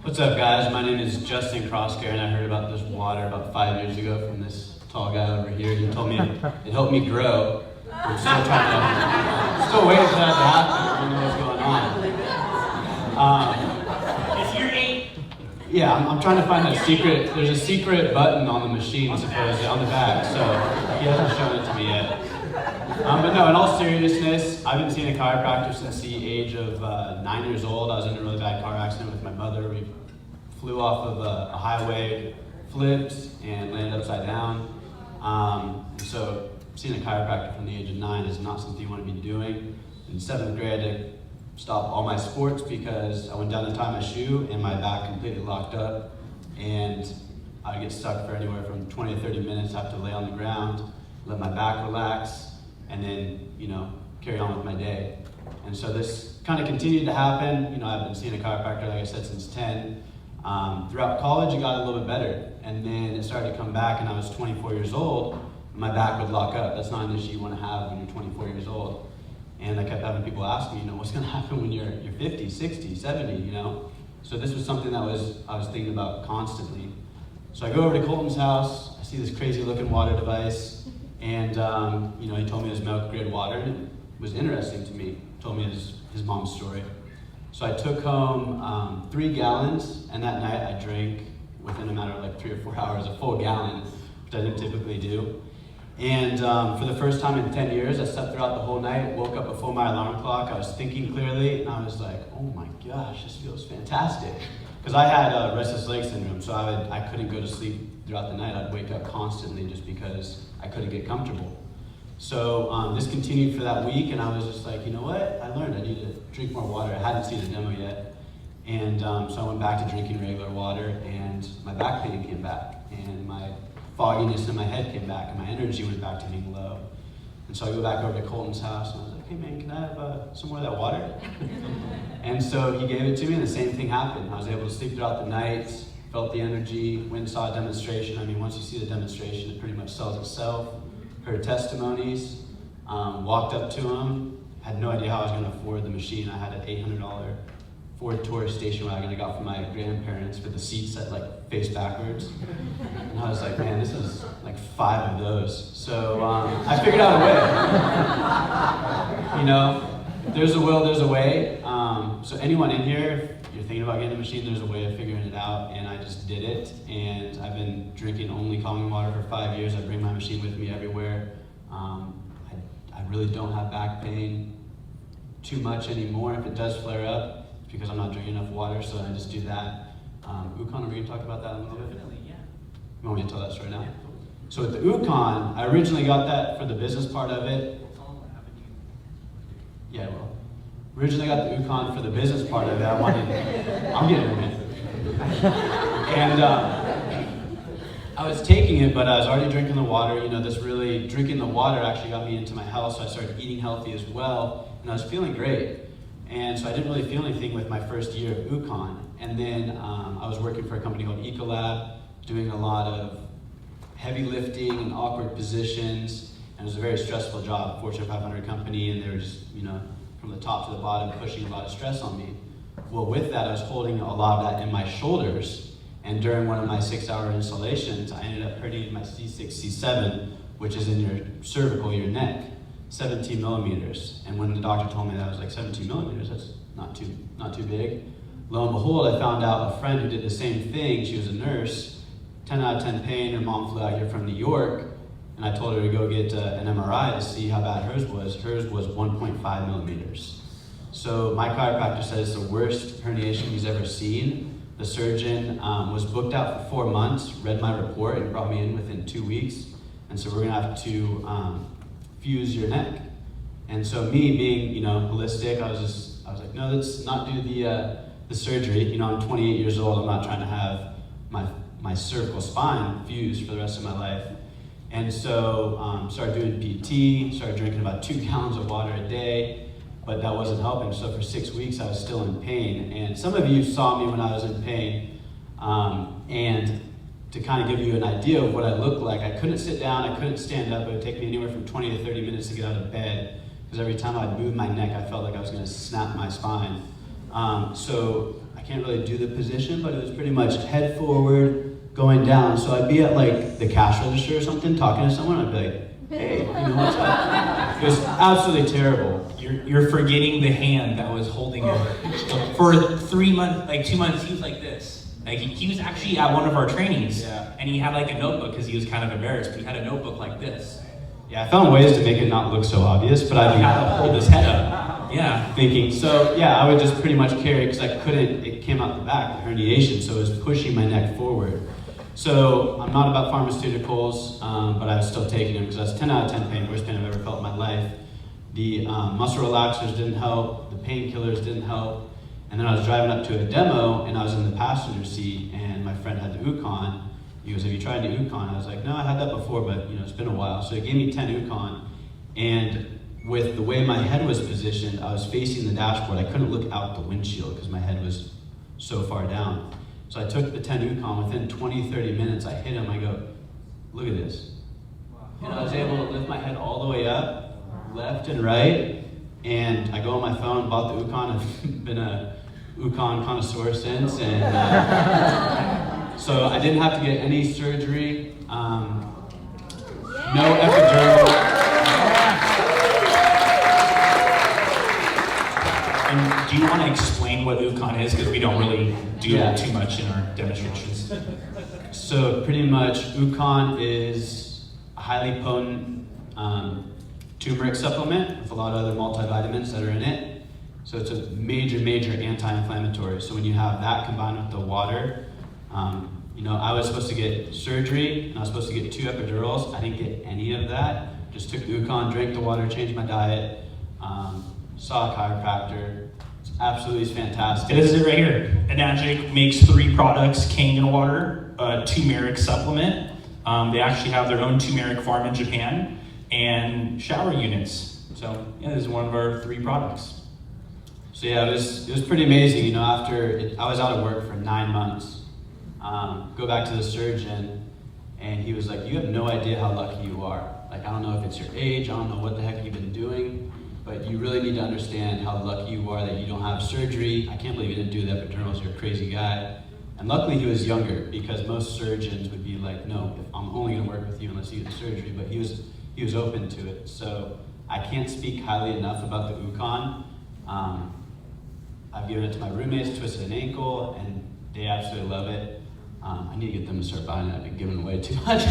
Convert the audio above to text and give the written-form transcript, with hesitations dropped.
What's up, guys? My name is Justin Crosscare, and I heard about this water about 5 years ago from this tall guy over here. He told me it helped me grow. I'm still waiting for that to happen. I don't know what's going on. If you're 8. Yeah, I'm trying to find that secret. There's a secret button on the machine, supposedly, on the back, so he hasn't shown it to me yet. But no, in all seriousness, I've been seeing a chiropractor since the age of 9 years old. I was in a really bad car accident with my mother. We flew off of a highway, flipped, and landed upside down. And so seeing a chiropractor from the age of 9 is not something you want to be doing. In 7th grade, I stopped all my sports because I went down to tie my shoe and my back completely locked up. And I'd get stuck for anywhere from 20 to 30 minutes. I have to lay on the ground, let my back relax, and then, carry on with my day. And so this kind of continued to happen. I've been seeing a chiropractor, like I said, since 10. Throughout college, it got a little bit better. And then it started to come back, and I was 24 years old. And my back would lock up. That's not an issue you want to have when you're 24 years old. And I kept having people ask me, what's going to happen when you're 50, 60, 70, So this was something that I was thinking about constantly. So I go over to Colton's house. I see this crazy looking water device. And, he told me it was milk grade water, and it was interesting to me. He told me his mom's story. So I took home 3 gallons, and that night I drank, within a matter of like 3 or 4 hours, a full gallon, which I didn't typically do. And for the first time in 10 years, I slept throughout the whole night, woke up before my alarm clock. I was thinking clearly, and I was like, oh my gosh, this feels fantastic. Because I had restless leg syndrome, so I couldn't go to sleep throughout the night. I'd wake up constantly just because I couldn't get comfortable. So this continued for that week, and I was just like, you know what? I learned I need to drink more water. I hadn't seen a demo yet. And so I went back to drinking regular water, and my back pain came back, and my fogginess in my head came back, and my energy went back to being low. And so I go back over to Colton's house, and I was like, hey man, can I have some more of that water? And so he gave it to me, and the same thing happened. I was able to sleep throughout the night, felt the energy, went and saw a demonstration. I mean, once you see the demonstration, it pretty much sells itself. Heard testimonies, walked up to him, had no idea how I was going to afford the machine. I had an $800 Ford Taurus station wagon I got from my grandparents with the seats set face backwards. And I was like, man, this is like 5 of those. So I figured out a way. There's a will, there's a way. So anyone in here, if you're thinking about getting a machine, there's a way of figuring it out, and I just did it. And I've been drinking only calming water for 5 years. I bring my machine with me everywhere. I really don't have back pain too much anymore. If it does flare up, it's because I'm not drinking enough water, so I just do that. Ukon, are we going to talk about that a little bit? Definitely, yeah. You want me to tell that story now? Yeah. So with the Ukon, I originally got that for the business part of it. Yeah, well, originally got the Ukon for the business part of it. I'm getting it. And I was taking it, but I was already drinking the water. Drinking the water actually got me into my health, so I started eating healthy as well, and I was feeling great. And so I didn't really feel anything with my first year of Ukon. And then I was working for a company called Ecolab, doing a lot of heavy lifting and awkward positions. And it was a very stressful job, Fortune 500 company, and they were just, from the top to the bottom, pushing a lot of stress on me. Well, with that, I was holding a lot of that in my shoulders, and during one of my 6-hour installations, I ended up herniating my C6, C7, which is in your cervical, your neck, 17 millimeters. And when the doctor told me that, I was like, 17 millimeters, that's not too big. Lo and behold, I found out a friend who did the same thing. She was a nurse, 10 out of 10 pain. Her mom flew out here from New York, and I told her to go get an MRI to see how bad hers was. Hers was 1.5 millimeters. So my chiropractor said it's the worst herniation he's ever seen. The surgeon was booked out for 4 months, read my report, and brought me in within 2 weeks. And so we're gonna have to fuse your neck. And so me being, holistic, I was like, no, let's not do the surgery. I'm 28 years old. I'm not trying to have my cervical spine fused for the rest of my life. And so started doing PT, started drinking about 2 gallons of water a day, but that wasn't helping. So for 6 weeks, I was still in pain. And some of you saw me when I was in pain. And to kind of give you an idea of what I looked like, I couldn't sit down, I couldn't stand up. It would take me anywhere from 20 to 30 minutes to get out of bed, because every time I'd move my neck, I felt like I was going to snap my spine. So I can't really do the position, but it was pretty much head forward, going down. So I'd be at like the cash register or something, talking to someone, I'd be like, hey, what's up? It was absolutely terrible. You're forgetting the hand that was holding it. For 3 months, like 2 months, he was like this. Like he was actually at one of our trainings, and he had like a notebook because he was kind of embarrassed, but he had a notebook like this. Yeah, I found ways to make it not look so obvious, but I'd be hold his head up. Yeah. Thinking, so yeah, I would just pretty much carry it because I couldn't, it came out the back, the herniation, so it was pushing my neck forward. So I'm not about pharmaceuticals, but I was still taking them because I was 10 out of 10 pain, worst pain I've ever felt in my life. The muscle relaxers didn't help, the painkillers didn't help. And then I was driving up to a demo, and I was in the passenger seat, and my friend had the Ukon. He goes, have you tried the Ukon? I was like, no, I had that before, but it's been a while. So he gave me 10 Ukon, and with the way my head was positioned, I was facing the dashboard. I couldn't look out the windshield because my head was so far down. So I took the 10 Ukon. Within 20, 30 minutes, I hit him. I go, look at this. And I was able to lift my head all the way up, left and right, and I go on my phone, bought the Ukon. I've been a Ukon connoisseur since, and so I didn't have to get any surgery, no epidural. And do you want to explain what Ukon is? Because we don't really do that too much in our demonstrations. So pretty much Ukon is a highly potent turmeric supplement with a lot of other multivitamins that are in it. So it's a major, major anti-inflammatory. So when you have that combined with the water, I was supposed to get surgery, and I was supposed to get 2 epidurals. I didn't get any of that. Just took the Ukon, drank the water, changed my diet, saw a chiropractor. It's absolutely fantastic. This is it right here. Enagic makes 3 products, Kangen water, a turmeric supplement. They actually have their own turmeric farm in Japan, and shower units. So yeah, this is one of our 3 products. So yeah, it was pretty amazing. After I was out of work for 9 months, go back to the surgeon, and he was like, you have no idea how lucky you are. Like, I don't know if it's your age, I don't know what the heck you've been doing, but you really need to understand how lucky you are that you don't have surgery. I can't believe you didn't do the epidurals, you're a crazy guy. And luckily he was younger, because most surgeons would be like, no, I'm only gonna work with you unless you get surgery, but he was open to it. So I can't speak highly enough about the Ukon. I've given it to my roommates, twisted an ankle, and they absolutely love it. I need to get them to start buying it. I've been giving away too much.